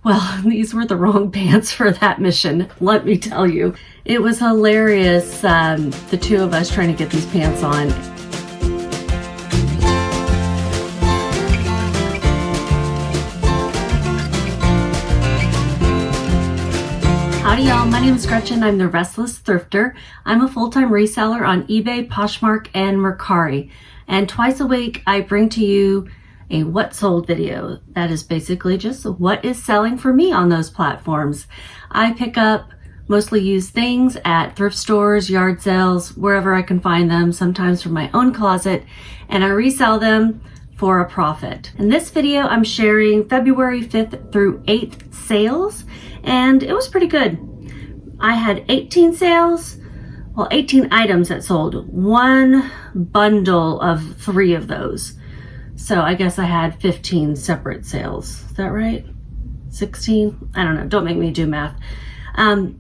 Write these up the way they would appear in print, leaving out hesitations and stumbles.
Well, these were the wrong pants for that mission, let me tell you. It was hilarious, the two of us trying to get these pants on. Howdy y'all, my name is Gretchen. I'm the Restless Thrifter. I'm a full-time reseller on eBay, Poshmark, and Mercari. And twice a week, I bring to you a what sold video. That is basically just what is selling for me on those platforms. I pick up mostly used things at thrift stores, yard sales, wherever I can find them, sometimes from my own closet, and I resell them for a profit. In this video, I'm sharing February 5th through 8th sales, and it was pretty good. I had 18 sales, well, 18 items that sold, one bundle of 3 of those. So I guess I had 15 separate sales. Is that right? 16? I don't know. Don't make me do math. 10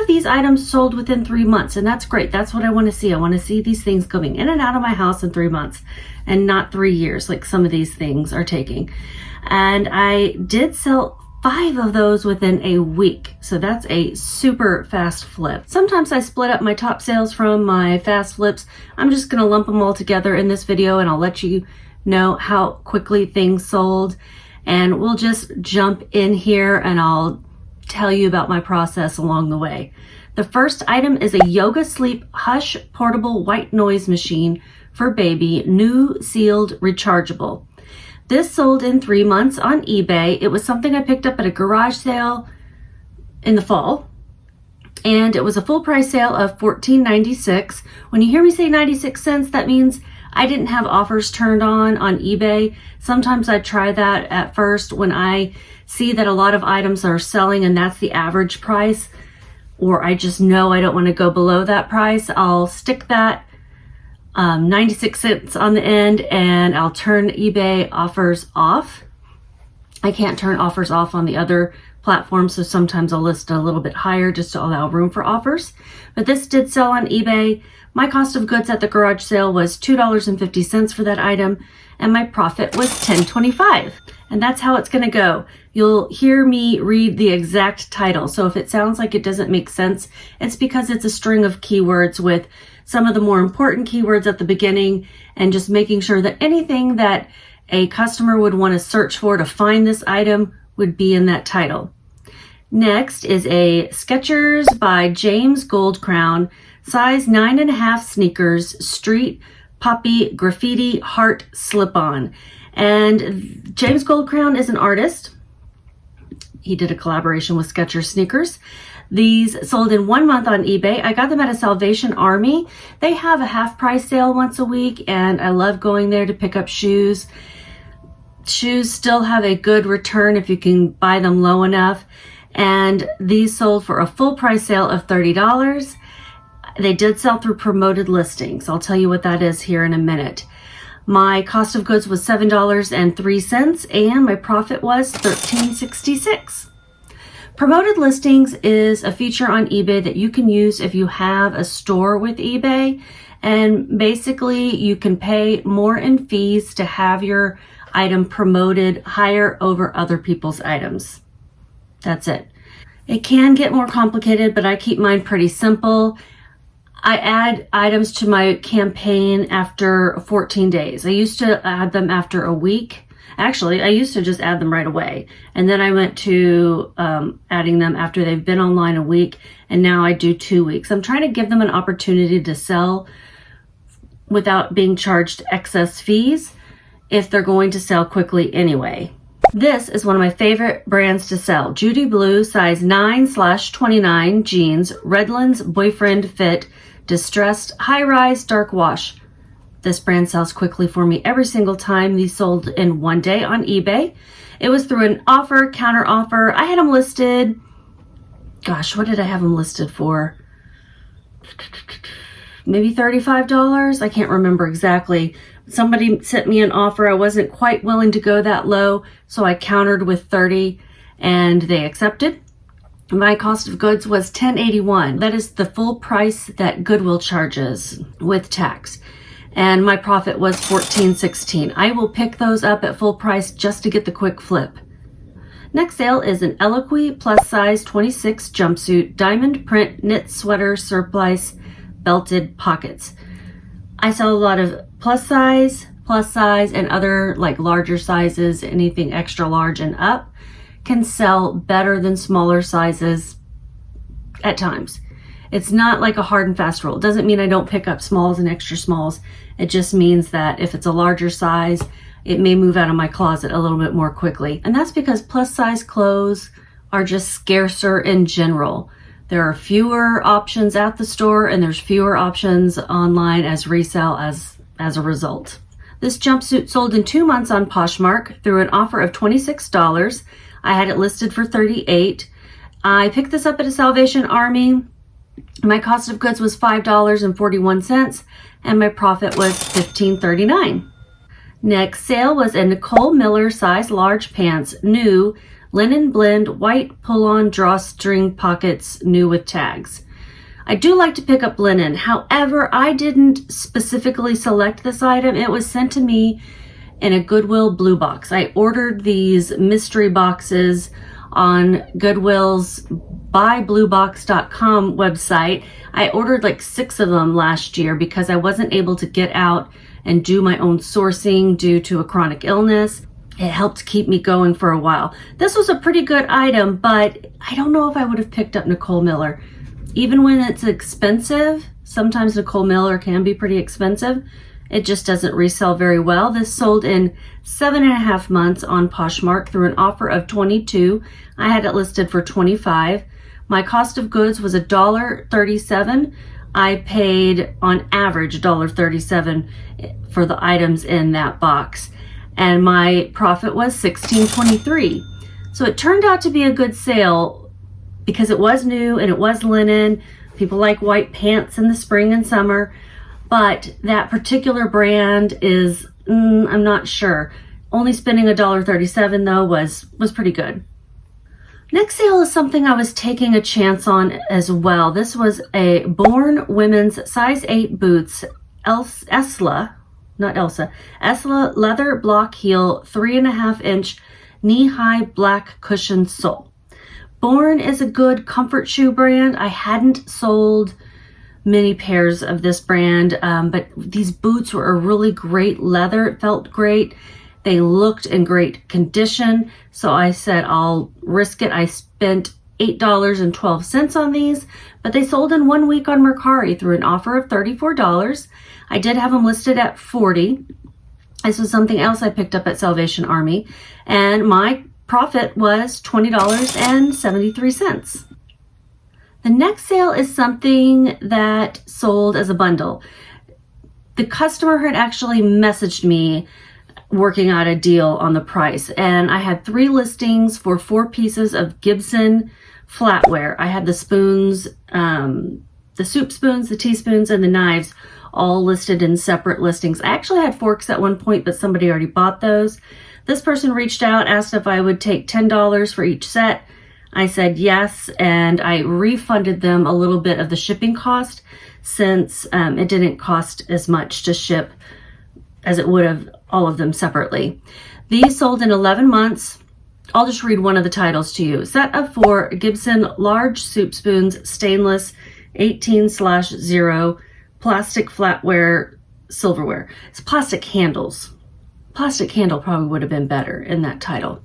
of these items sold within 3 months, and that's great. That's what I want to see. I want to see these things coming in and out of my house in 3 months and not 3 years like some of these things are taking. And I did sell 5 of those within a week. So that's a super fast flip. Sometimes I split up my top sales from my fast flips. I'm just going to lump them all together in this video, and I'll let you know how quickly things sold. And we'll just jump in here and I'll tell you about my process along the way. The first item is a Yoga Sleep Hush portable white noise machine for baby, new, sealed, rechargeable. This sold in 3 months on eBay. It was something I picked up at a garage sale in the fall, and it was a full price sale of $14.96. When you hear me say 96 cents, that means I didn't have offers turned on eBay. Sometimes I try that at first when I see that a lot of items are selling and that's the average price, or I just know I don't want to go below that price. I'll stick that 96 cents on the end and I'll turn eBay offers off. I can't turn offers off on the other platforms, so sometimes I'll list a little bit higher just to allow room for offers. But this did sell on eBay. My cost of goods at the garage sale was $2.50 for that item, and my profit was $10.25. And that's how it's going to go. You'll hear me read the exact title. So if it sounds like it doesn't make sense, it's because it's a string of keywords with some of the more important keywords at the beginning, and just making sure that anything that a customer would want to search for to find this item would be in that title. Next is a Skechers by James Goldcrown, size 9.5 sneakers, street poppy graffiti heart slip-on. And James Goldcrown is an artist. He did a collaboration with Skechers sneakers. These sold in 1 month on eBay. I got them at a Salvation Army. They have a half price sale once a week, and I love going there to pick up shoes. Shoes still have a good return if you can buy them low enough. And these sold for a full price sale of $30. They did sell through promoted listings. I'll tell you what that is here in a minute. My cost of goods was $7.03 and my profit was $13.66. Promoted listings is a feature on eBay that you can use if you have a store with eBay, and basically you can pay more in fees to have your item promoted higher over other people's items. That's it. It can get more complicated, but I keep mine pretty simple. I add items to my campaign after 14 days. I used to add them after a week. Actually, I used to just add them right away. And then I went to adding them after they've been online a week. And now I do 2 weeks. I'm trying to give them an opportunity to sell without being charged excess fees if they're going to sell quickly anyway. This is one of my favorite brands to sell. Judy Blue, size 9/29 jeans, Redlands boyfriend fit, distressed, high-rise, dark wash. This brand sells quickly for me every single time. These sold in 1 day on eBay. It was through an offer, counter offer. I had them listed, gosh, what did I have them listed for? Maybe $35? I can't remember exactly. Somebody sent me an offer. I wasn't quite willing to go that low, so I countered with 30 and they accepted. My cost of goods was $10.81. That is the full price that Goodwill charges with tax. And my profit was $14.16. I will pick those up at full price just to get the quick flip. Next sale is an Eloquy plus size 26 jumpsuit, diamond print knit sweater, surplice, belted pockets. I sell a lot of plus size, and other like larger sizes. Anything extra large and up can sell better than smaller sizes at times. It's not like a hard and fast rule. It doesn't mean I don't pick up smalls and extra smalls. It just means that if it's a larger size, it may move out of my closet a little bit more quickly. And that's because plus size clothes are just scarcer in general. There are fewer options at the store and there's fewer options online as resale as a result. This jumpsuit sold in 2 months on Poshmark through an offer of $26. I had it listed for $38. I picked this up at a Salvation Army. My cost of goods was $5.41 and my profit was $15.39. Next sale was a Nicole Miller size large pants, new, linen blend, white pull-on drawstring pockets, new with tags. I do like to pick up linen. However, I didn't specifically select this item. It was sent to me in a Goodwill blue box. I ordered these mystery boxes on Goodwill's buybluebox.com website. I ordered like 6 of them last year because I wasn't able to get out and do my own sourcing due to a chronic illness. It helped keep me going for a while. This was a pretty good item, but I don't know if I would have picked up Nicole Miller. Even when it's expensive, sometimes Nicole Miller can be pretty expensive. It just doesn't resell very well. This sold in 7.5 months on Poshmark through an offer of $22. I had it listed for $25. My cost of goods was $1.37. I paid on average $1.37 for the items in that box. And my profit was $16.23. So it turned out to be a good sale because it was new and it was linen. People like white pants in the spring and summer. But that particular brand is, I'm not sure. Only spending $1.37 though was pretty good. Next sale is something I was taking a chance on as well. This was a Born Women's size 8 boots, Esla leather block heel, 3.5-inch knee-high black cushioned sole. Born is a good comfort shoe brand. I hadn't sold many pairs of this brand, but these boots were a really great leather. It felt great. They looked in great condition. So I said, I'll risk it. I spent $8.12 on these, but they sold in 1 week on Mercari through an offer of $34. I did have them listed at $40. This was something else I picked up at Salvation Army, and my profit was $20.73. The next sale is something that sold as a bundle. The customer had actually messaged me working out a deal on the price, and I had 3 listings for 4 pieces of Gibson flatware. I had the spoons, the soup spoons, the teaspoons, and the knives all listed in separate listings. I actually had forks at one point, but somebody already bought those. This person reached out, asked if I would take $10 for each set. I said yes, and I refunded them a little bit of the shipping cost since it didn't cost as much to ship as it would have all of them separately. These sold in 11 months. I'll just read one of the titles to you. Set of 4 Gibson large soup spoons, stainless, 18/0, plastic flatware, silverware. It's plastic handles. Plastic handle probably would have been better in that title.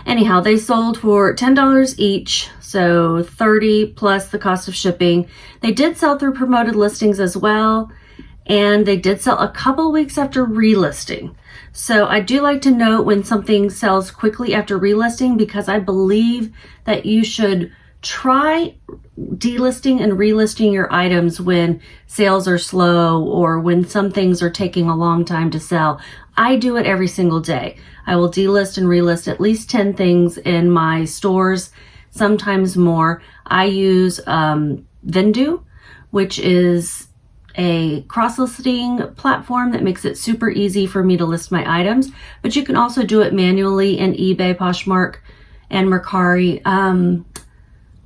Anyhow, they sold for $10 each, so $30 plus the cost of shipping. They did sell through promoted listings as well, and they did sell a couple weeks after relisting. So I do like to note when something sells quickly after relisting, because I believe that you should try delisting and relisting your items when sales are slow or when some things are taking a long time to sell. I do it every single day. I will delist and relist at least 10 things in my stores, sometimes more. I use Vendoo, which is a cross-listing platform that makes it super easy for me to list my items, but you can also do it manually in eBay, Poshmark, and Mercari.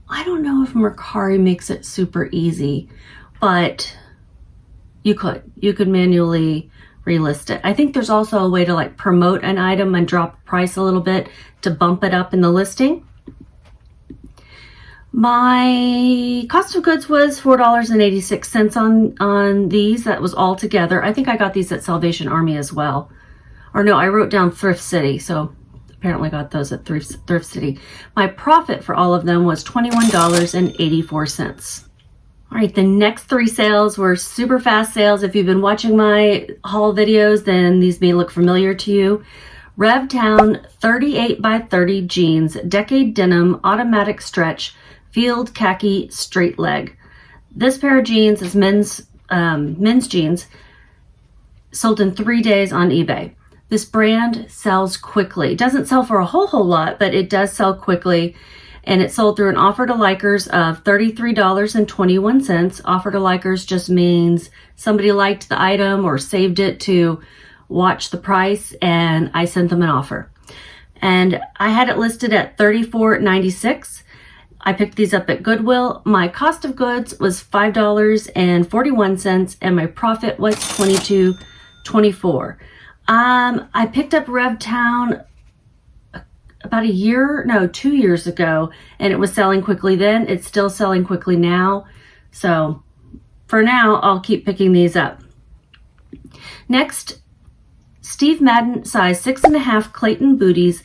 I don't know if Mercari makes it super easy, but you could manually relist it. I think there's also a way to like promote an item and drop the price a little bit to bump it up in the listing. My cost of goods was $4.86 on these. That was all together. I think I got these at Salvation Army as well. Or no, I wrote down Thrift City, so apparently got those at Thrift City. My profit for all of them was $21.84. All right, the next 3 sales were super fast sales. If you've been watching my haul videos, then these may look familiar to you. RevTown 38 by 30 jeans, decade denim, automatic stretch, field khaki straight leg. This pair of jeans is men's jeans, sold in 3 days on eBay. This brand sells quickly. It doesn't sell for a whole lot, but it does sell quickly. And it sold through an offer to likers of $33.21. Offer to likers just means somebody liked the item or saved it to watch the price, and I sent them an offer. And I had it listed at $34.96. I picked these up at Goodwill. My cost of goods was $5.41, and my profit was $22.24. I picked up RevTown about 2 years ago, and it was selling quickly then. It's still selling quickly now. So for now, I'll keep picking these up. Next, Steve Madden size 6.5 Clayton booties,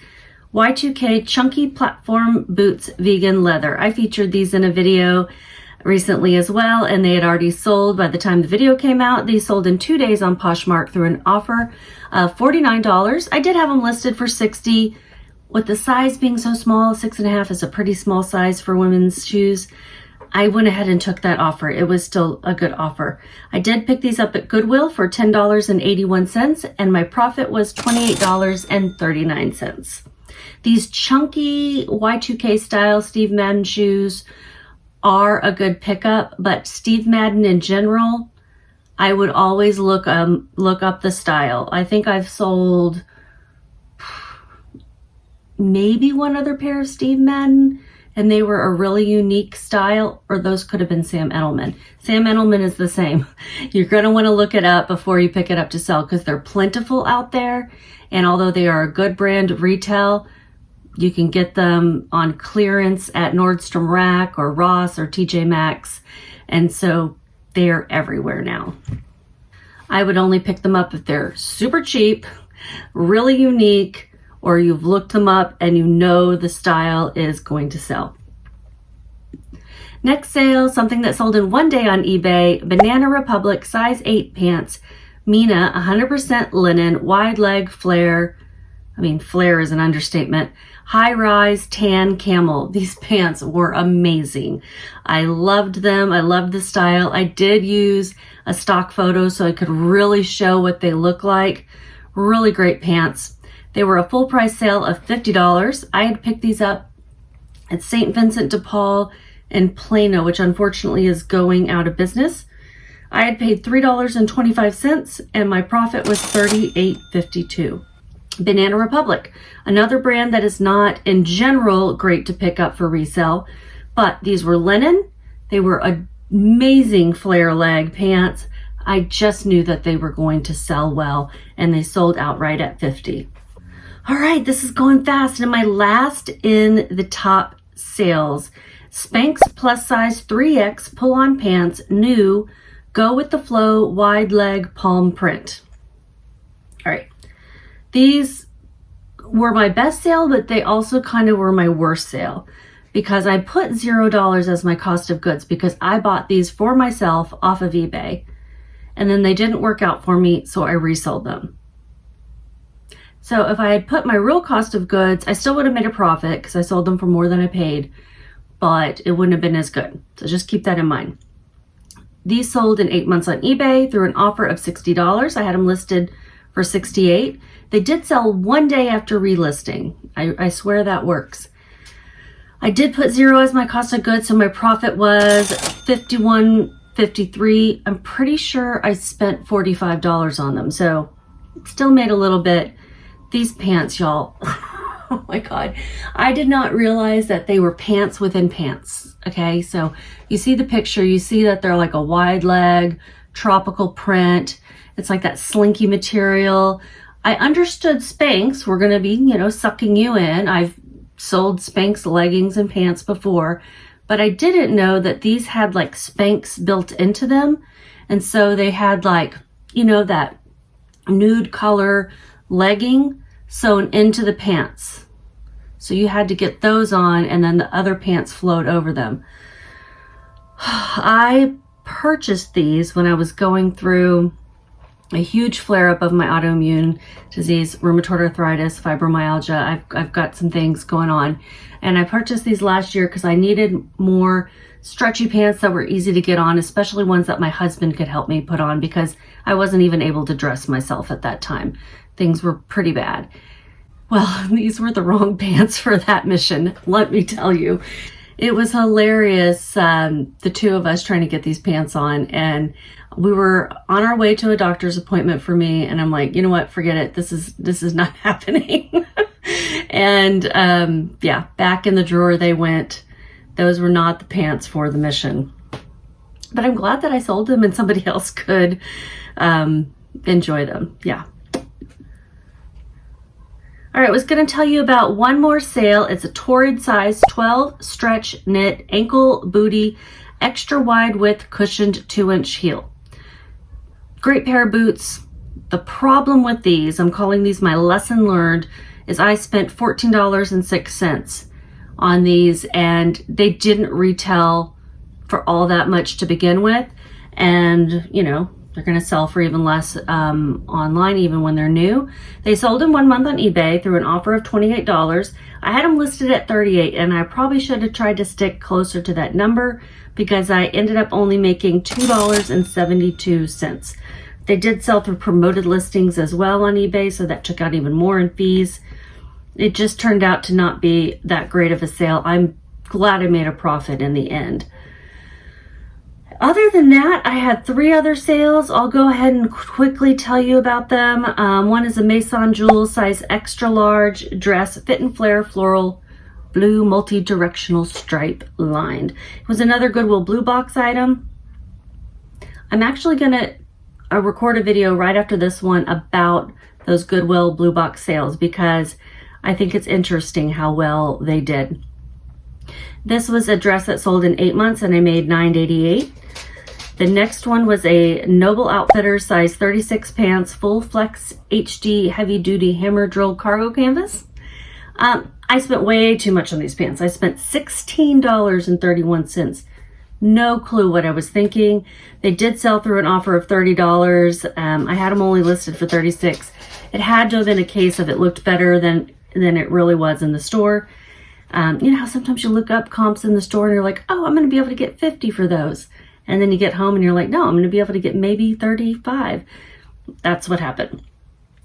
Y2K chunky platform boots, vegan leather. I featured these in a video recently as well, and they had already sold by the time the video came out. These sold in 2 days on Poshmark through an offer of $49. I did have them listed for $60. With the size being so small, 6.5 is a pretty small size for women's shoes. I went ahead and took that offer. It was still a good offer. I did pick these up at Goodwill for $10.81, and my profit was $28.39. These chunky Y2K style Steve Madden shoes are a good pickup, but Steve Madden in general, I would always look up the style. I think I've sold maybe one other pair of Steve Madden, and they were a really unique style, or those could have been Sam Edelman. Sam Edelman is the same. You're going to want to look it up before you pick it up to sell, because they're plentiful out there, and although they are a good brand retail, you can get them on clearance at Nordstrom Rack or Ross or TJ Maxx, and so they're everywhere now. I would only pick them up if they're super cheap, really unique, or you've looked them up and you know the style is going to sell. Next sale, something that sold in 1 day on eBay, Banana Republic size 8 pants, Mina 100% linen, wide leg flare. I mean, flare is an understatement. High rise tan camel. These pants were amazing. I loved them. I loved the style. I did use a stock photo so I could really show what they look like. Really great pants. They were a full price sale of $50. I had picked these up at St. Vincent de Paul in Plano, which unfortunately is going out of business. I had paid $3.25, and my profit was $38.52. Banana Republic, another brand that is not in general great to pick up for resale, but these were linen. They were amazing flare leg pants. I just knew that they were going to sell well, and they sold outright at $50. All right, this is going fast. And my last in the top sales, Spanx plus size 3X pull-on pants, new, go with the flow, wide leg palm print. All right, these were my best sale, but they also kind of were my worst sale because I put $0 as my cost of goods because I bought these for myself off of eBay, and then they didn't work out for me, so I resold them. So if I had put my real cost of goods, I still would have made a profit because I sold them for more than I paid, but it wouldn't have been as good. So just keep that in mind. These sold in 8 months on eBay through an offer of $60. I had them listed for $68. They did sell 1 day after relisting. I swear that works. I did put $0 as my cost of goods, so my profit was $51.53. I'm pretty sure I spent $45 on them, so still made a little bit. These pants, y'all, oh my God. I did not realize that they were pants within pants, okay? So you see the picture, you see that they're like a wide leg, tropical print, It's like that slinky material. I understood Spanx were going to be, sucking you in. I've sold Spanx leggings and pants before, but I didn't know that these had like Spanx built into them. And so they had like, that nude color legging sewn into the pants. So you had to get those on, and then the other pants flowed over them. I purchased these when I was going through a huge flare-up of my autoimmune disease, rheumatoid arthritis, fibromyalgia. I've got some things going on. And I purchased these last year because I needed more stretchy pants that were easy to get on, especially ones that my husband could help me put on because I wasn't even able to dress myself at that time. Things were pretty bad. Well, these were the wrong pants for that mission, let me tell you. It was hilarious, the two of us trying to get these pants on, and we were on our way to a doctor's appointment for me, and I'm like, you know what, forget it. This is not happening. And yeah, back in the drawer they went. Those were not the pants for the mission. But I'm glad that I sold them and somebody else could enjoy them. Yeah. All right, I was going to tell you about one more sale. It's a Torrid size 12 stretch knit ankle booty, extra wide width cushioned 2-inch heel. Great pair of boots. The problem with these, I'm calling these my lesson learned, is I spent $14.06 on these, and they didn't retail for all that much to begin with. And, they're going to sell for even less online, even when they're new. They sold in 1 month on eBay through an offer of $28. I had them listed at $38, and I probably should have tried to stick closer to that number because I ended up only making $2.72. They did sell through promoted listings as well on eBay, so that took out even more in fees. It just turned out to not be that great of a sale. I'm glad I made a profit in the end. Other than that, I had 3 other sales. I'll go ahead and quickly tell you about them. One is a Maison Jewel size extra large dress, fit and flare floral blue multi-directional stripe lined. It was another Goodwill Blue Box item. I'm actually going to record a video right after this one about those Goodwill Blue Box sales because I think it's interesting how well they did. This was a dress that sold in 8 months and I made $9.88. The next one was a Noble Outfitters size 36 pants, full flex HD heavy duty hammer drill cargo canvas. I spent way too much on these pants. I spent $16.31. No clue what I was thinking. They did sell through an offer of $30. I had them only listed for $36. It had to have been a case of it looked better than it really was in the store. You know how sometimes you look up comps in the store and you're like, oh, I'm going to be able to get 50 for those. And then you get home and you're like, no, I'm going to be able to get maybe 35. That's what happened.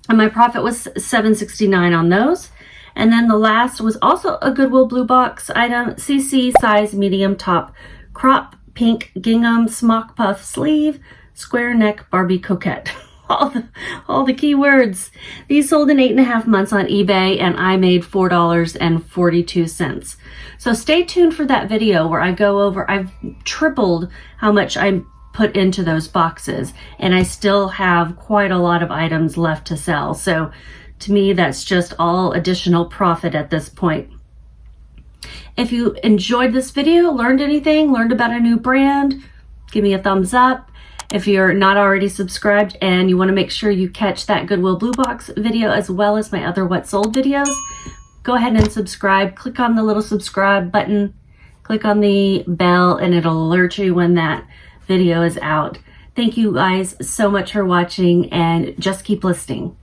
And my profit was $7.69 on those. And then the last was also a Goodwill Blue Box item, CC size medium top, crop pink gingham smock puff sleeve, square neck Barbie coquette. All the keywords. These sold in 8.5 months on eBay and I made $4.42. So stay tuned for that video where I go over, I've tripled how much I put into those boxes and I still have quite a lot of items left to sell. So to me, that's just all additional profit at this point. If you enjoyed this video, learned anything, learned about a new brand, give me a thumbs up. If you're not already subscribed and you want to make sure you catch that Goodwill Blue Box video as well as my other What Sold videos, go ahead and subscribe. Click on the little subscribe button, click on the bell, and it'll alert you when that video is out. Thank you guys so much for watching and just keep listing.